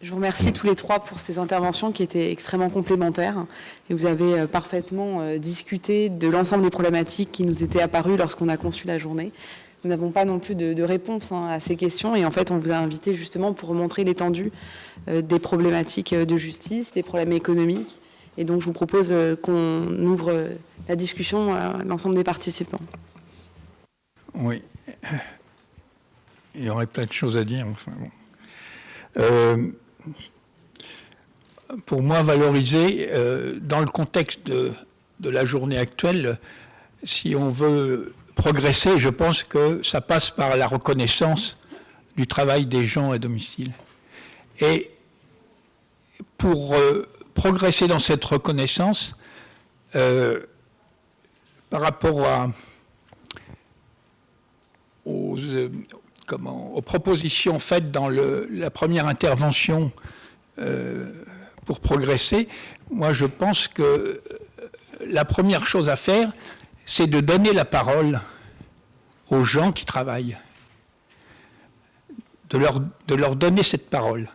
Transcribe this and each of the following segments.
Je vous remercie tous les trois pour ces interventions qui étaient extrêmement complémentaires. Et vous avez parfaitement discuté de l'ensemble des problématiques qui nous étaient apparues lorsqu'on a conçu la journée. Nous n'avons pas non plus de réponse à ces questions. Et en fait, on vous a invité justement pour montrer l'étendue des problématiques de justice, des problèmes économiques. Et donc, je vous propose qu'on ouvre la discussion à l'ensemble des participants. Oui. Il y aurait plein de choses à dire. Enfin, bon. Pour moi, valoriser, dans le contexte de la journée actuelle, si on veut progresser, je pense que ça passe par la reconnaissance du travail des gens à domicile. Et pour progresser dans cette reconnaissance, par rapport aux propositions faites dans la première intervention pour progresser, moi je pense que la première chose à faire, c'est de donner la parole aux gens qui travaillent, de leur donner cette parole,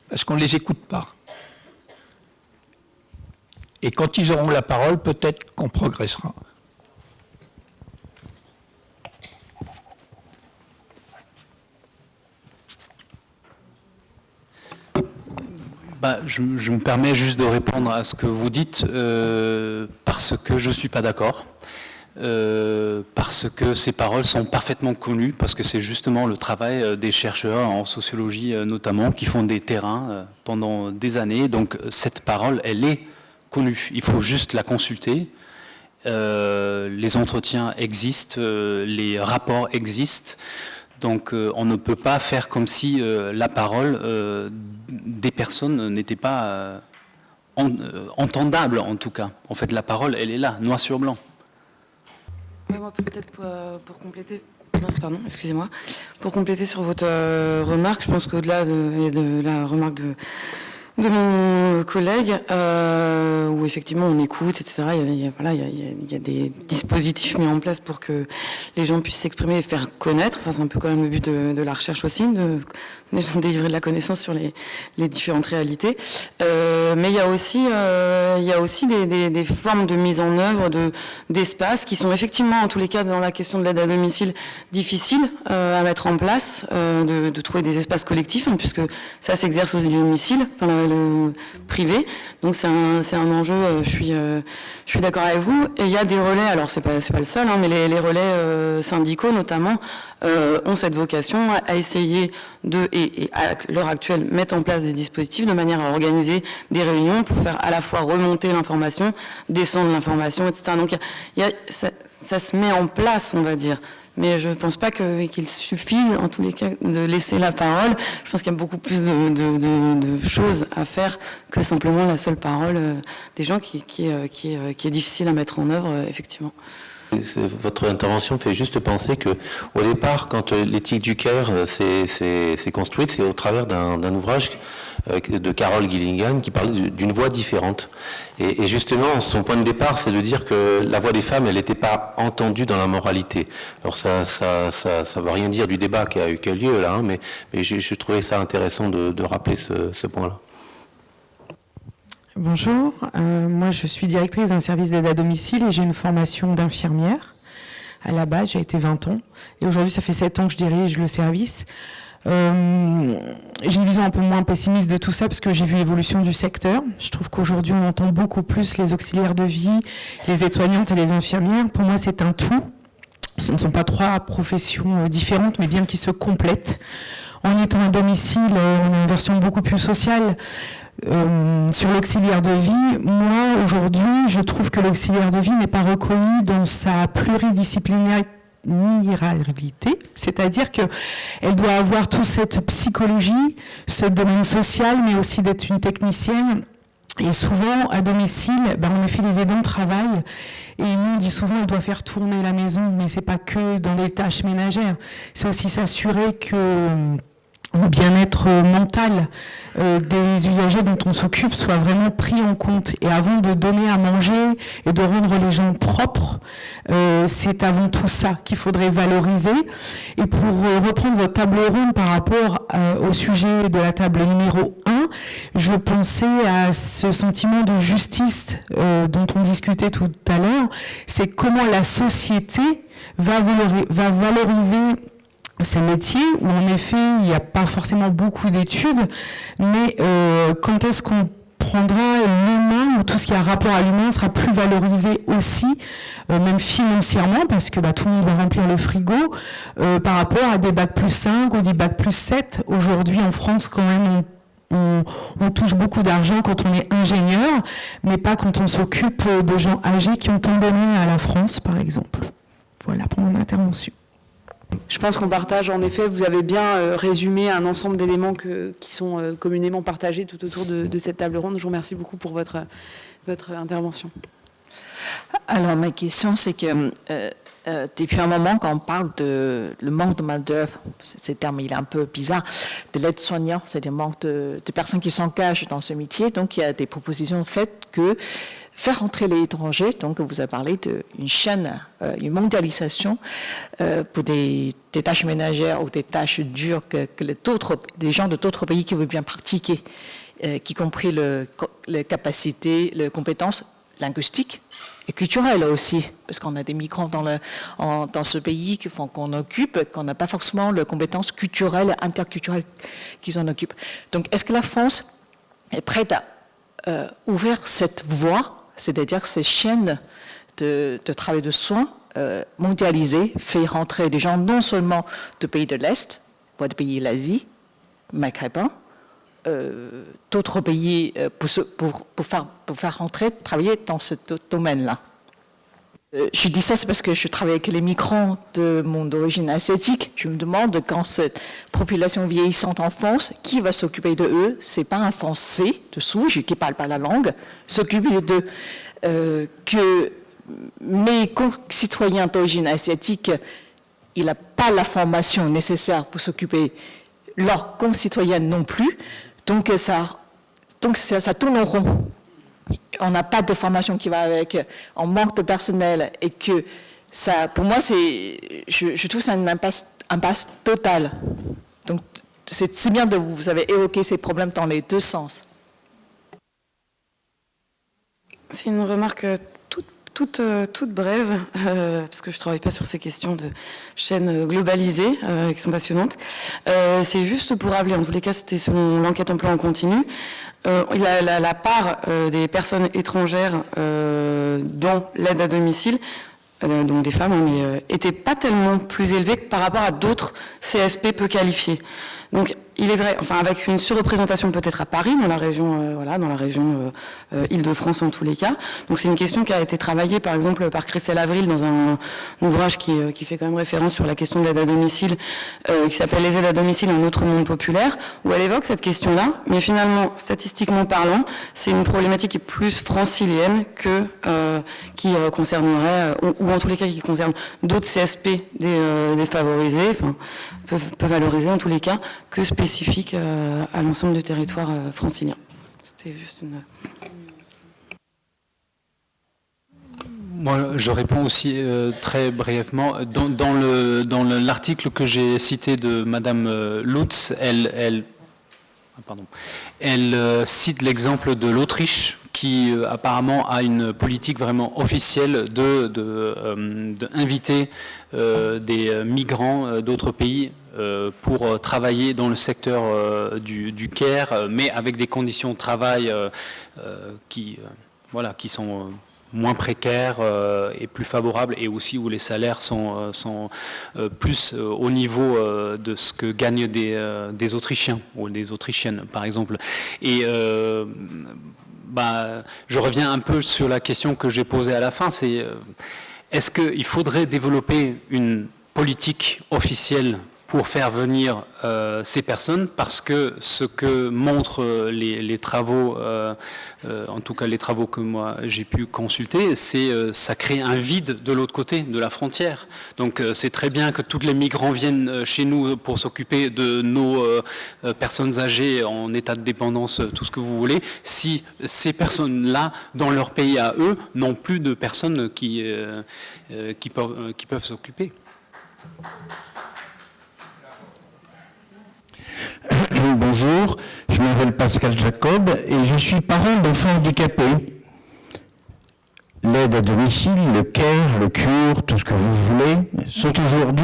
parce qu'on ne les écoute pas. Et quand ils auront la parole, peut-être qu'on progressera. Je me permets juste de répondre à ce que vous dites, parce que je ne suis pas d'accord, parce que ces paroles sont parfaitement connues, parce que c'est justement le travail des chercheurs en sociologie notamment, qui font des terrains pendant des années. Donc cette parole, elle est connue, il faut juste la consulter. Les entretiens existent, les rapports existent. Donc on ne peut pas faire comme si la parole des personnes n'était pas entendable en tout cas. En fait, la parole, elle est là, noir sur blanc. Oui, moi peut-être pour compléter, excusez-moi, pour compléter sur votre remarque, je pense qu'au-delà de la remarque de mon collègue, où effectivement on écoute, etc. Il y a des dispositifs mis en place pour que les gens puissent s'exprimer et faire connaître. Enfin, c'est un peu quand même le but de la recherche aussi, de délivrer de la connaissance sur les différentes réalités. Mais il y a aussi des formes de mise en œuvre d'espaces qui sont effectivement, en tous les cas, dans la question de l'aide à domicile, difficiles à mettre en place, de trouver des espaces collectifs, hein, puisque ça s'exerce au domicile, le privé. Donc c'est un enjeu. Je suis d'accord avec vous. Et il y a des relais. Alors c'est pas le seul, hein, mais les relais syndicaux notamment ont cette vocation à essayer et à l'heure actuelle mettre en place des dispositifs de manière à organiser des réunions pour faire à la fois remonter l'information, descendre l'information, etc. Donc ça se met en place, on va dire. Mais je ne pense pas qu'il suffise, en tous les cas, de laisser la parole. Je pense qu'il y a beaucoup plus de choses à faire que simplement la seule parole des gens qui est difficile à mettre en œuvre, effectivement. Votre intervention fait juste penser que, au départ, quand l'éthique du Caire s'est construite, c'est au travers d'un ouvrage de Carol Gilligan qui parlait d'une voix différente. Et justement, son point de départ, c'est de dire que la voix des femmes, elle n'était pas entendue dans la moralité. Alors ça veut rien dire du débat qui a eu lieu là, hein, mais je trouvais ça intéressant de rappeler ce point-là. Bonjour, moi je suis directrice d'un service d'aide à domicile et j'ai une formation d'infirmière. À la base, j'ai été 20 ans et aujourd'hui ça fait 7 ans que je dirige le service. J'ai une vision un peu moins pessimiste de tout ça parce que j'ai vu l'évolution du secteur. Je trouve qu'aujourd'hui on entend beaucoup plus les auxiliaires de vie, les aides-soignantes et les infirmières. Pour moi c'est un tout. Ce ne sont pas 3 professions différentes mais bien qui se complètent. En étant à domicile, on a une version beaucoup plus sociale. Sur l'auxiliaire de vie, moi aujourd'hui, je trouve que l'auxiliaire de vie n'est pas reconnu dans sa pluridisciplinarité, c'est-à-dire qu'elle doit avoir toute cette psychologie, ce domaine social, mais aussi d'être une technicienne. Et souvent, à domicile, en effet, les aidants travaillent. Et nous, on dit souvent, on doit faire tourner la maison, mais c'est pas que dans des tâches ménagères. C'est aussi s'assurer que le bien-être mental des usagers dont on s'occupe soit vraiment pris en compte. Et avant de donner à manger et de rendre les gens propres, c'est avant tout ça qu'il faudrait valoriser. Et pour reprendre votre table ronde par rapport au sujet de la table numéro 1, je pensais à ce sentiment de justice dont on discutait tout à l'heure. C'est comment la société va valoriser ces métiers où en effet il n'y a pas forcément beaucoup d'études, mais quand est-ce qu'on prendra l'humain, ou tout ce qui a rapport à l'humain sera plus valorisé aussi, même financièrement, parce que tout le monde va remplir le frigo, par rapport à des bac plus 5 ou des bac plus 7. Aujourd'hui en France quand même on touche beaucoup d'argent quand on est ingénieur, mais pas quand on s'occupe de gens âgés qui ont tant donné à la France par exemple. Voilà pour mon intervention. Je pense qu'on partage, en effet, vous avez bien résumé un ensemble d'éléments qui sont communément partagés tout autour de cette table ronde. Je vous remercie beaucoup pour votre intervention. Alors, ma question, c'est que depuis un moment, quand on parle de le manque de main-d'œuvre, ce terme il est un peu bizarre, de l'aide-soignant, c'est-à-dire manque de personnes qui s'engagent dans ce métier, donc il y a des propositions faites que faire entrer les étrangers, donc vous avez parlé d'une chaîne, une mondialisation pour des tâches ménagères ou des tâches dures que des gens de d'autres pays qui veulent bien pratiquer, y compris les capacités, les compétences linguistiques et culturelles aussi, parce qu'on a des migrants dans ce pays qu'on occupe, qu'on n'a pas forcément les compétences culturelles, interculturelles qu'ils en occupent. Donc est-ce que la France est prête à ouvrir cette voie, c'est-à-dire ces chaînes de travail de soins mondialisées, fait rentrer des gens non seulement de pays de l'Est, voire de pays de l'Asie, maghrébins, d'autres pays pour faire rentrer, travailler dans ce domaine-là. Je dis ça, c'est parce que je travaille avec les migrants d'origine asiatique. Je me demande, quand cette population vieillissante en France, qui va s'occuper de eux? C'est pas un Français de souche qui parle pas la langue, s'occuper d'eux. Que mes concitoyens d'origine asiatique, il n'a pas la formation nécessaire pour s'occuper, leurs concitoyens non plus. Donc ça tourne en rond. On n'a pas de formation qui va avec, on manque de personnel et que ça, pour moi, je trouve ça une impasse totale. Donc c'est bien vous avez évoqué ces problèmes dans les deux sens. C'est une remarque toute brève, parce que je ne travaille pas sur ces questions de chaînes globalisées, qui sont passionnantes. C'est juste pour rappeler, en tous les cas, c'était selon l'enquête emploi en continu, la part des personnes étrangères dans l'aide à domicile, donc des femmes, était pas tellement plus élevée que par rapport à d'autres CSP peu qualifiés. Donc, il est vrai, avec une surreprésentation peut-être à Paris, dans la région Île-de-France en tous les cas. Donc, c'est une question qui a été travaillée, par exemple, par Christelle Avril dans un ouvrage qui fait quand même référence sur la question de l'aide à domicile, qui s'appelle « Les aides à domicile, un autre monde populaire », où elle évoque cette question-là. Mais finalement, statistiquement parlant, c'est une problématique qui est plus francilienne que qui concernerait, ou en tous les cas qui concerne d'autres CSP défavorisés, peu valorisés en tous les cas, que spécifique à l'ensemble du territoire francilien. C'était juste une... Moi, je réponds aussi très brièvement. Dans l'article que j'ai cité de Madame Lutz, elle cite l'exemple de l'Autriche, qui apparemment a une politique vraiment officielle d'inviter des migrants d'autres pays pour travailler dans le secteur du care, mais avec des conditions de travail qui sont moins précaires et plus favorables, et aussi où les salaires sont plus au niveau de ce que gagnent des Autrichiens ou des Autrichiennes, par exemple. Et je reviens un peu sur la question que j'ai posée à la fin, c'est est-ce qu'il faudrait développer une politique officielle pour faire venir ces personnes, parce que ce que montrent les travaux, en tout cas les travaux que moi j'ai pu consulter, c'est ça crée un vide de l'autre côté de la frontière. Donc c'est très bien que tous les migrants viennent chez nous pour s'occuper de nos personnes âgées en état de dépendance, tout ce que vous voulez, si ces personnes-là, dans leur pays à eux, n'ont plus de personnes qui peuvent s'occuper. bonjour. Je m'appelle Pascal Jacob et je suis parent d'enfants handicapés. L'aide à domicile, le CARE, le CURE, tout ce que vous voulez, sont aujourd'hui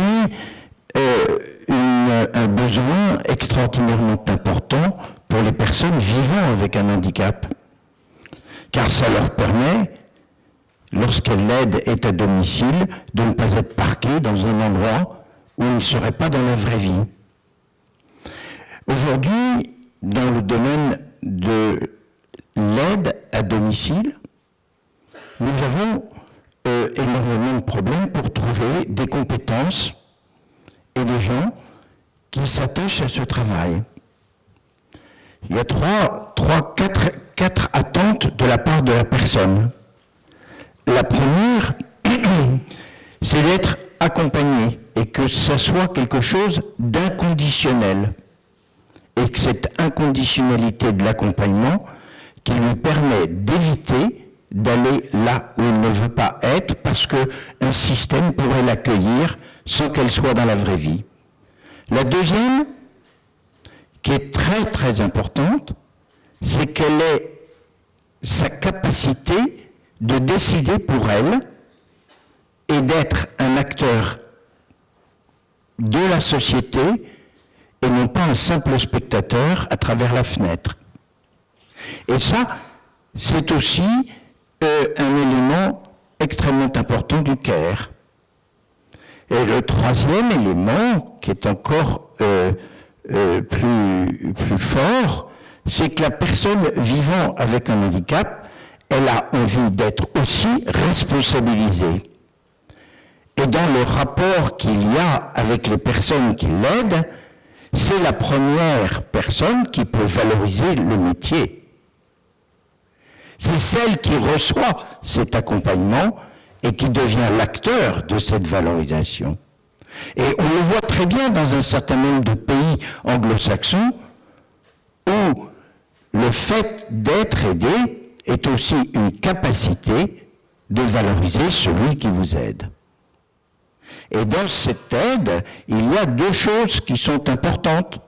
un besoin extraordinairement important pour les personnes vivant avec un handicap. Car ça leur permet, lorsque l'aide est à domicile, de ne pas être parqués dans un endroit où ils ne seraient pas dans la vraie vie. Aujourd'hui, dans le domaine de l'aide à domicile, nous avons énormément de problèmes pour trouver des compétences et des gens qui s'attachent à ce travail. Il y a quatre attentes de la part de la personne. La première, c'est d'être accompagné et que ça soit quelque chose d'inconditionnel. Et que cette inconditionnalité de l'accompagnement qui lui permet d'éviter d'aller là où il ne veut pas être parce qu'un système pourrait l'accueillir sans qu'elle soit dans la vraie vie. La deuxième, qui est très très importante, c'est qu'elle ait sa capacité de décider pour elle et d'être un acteur de la société et non pas un simple spectateur à travers la fenêtre. Et ça, c'est aussi un élément extrêmement important du CARE. Et le troisième élément, qui est encore plus fort, c'est que la personne vivant avec un handicap, elle a envie d'être aussi responsabilisée. Et dans le rapport qu'il y a avec les personnes qui l'aident, c'est la première personne qui peut valoriser le métier. C'est celle qui reçoit cet accompagnement et qui devient l'acteur de cette valorisation. Et on le voit très bien dans un certain nombre de pays anglo-saxons où le fait d'être aidé est aussi une capacité de valoriser celui qui vous aide. Et dans cette aide, il y a deux choses qui sont importantes.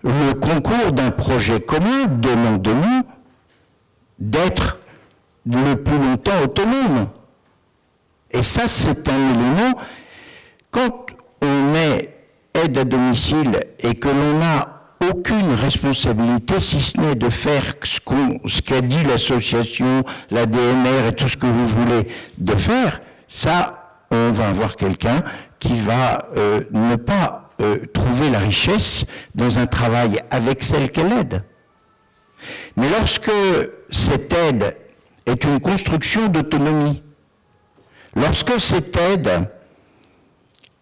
Le concours d'un projet commun demande de nous d'être le plus longtemps autonome. Et ça, c'est un élément. Quand on est aide à domicile et que l'on n'a aucune responsabilité, si ce n'est de faire ce qu'a dit l'association, la DMR et tout ce que vous voulez de faire, ça, on va avoir quelqu'un qui va ne pas trouver la richesse dans un travail avec celle qu'elle aide. Mais lorsque cette aide est une construction d'autonomie, lorsque cette aide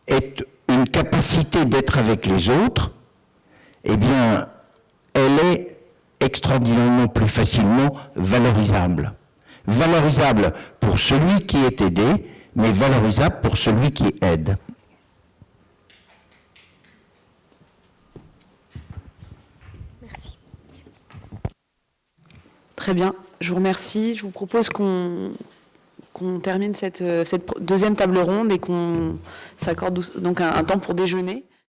est une capacité d'être avec les autres, eh bien, elle est extraordinairement plus facilement valorisable. Valorisable pour celui qui est aidé, mais valorisable pour celui qui aide. Merci. Très bien, je vous remercie. Je vous propose qu'on termine cette deuxième table ronde et qu'on s'accorde donc un temps pour déjeuner.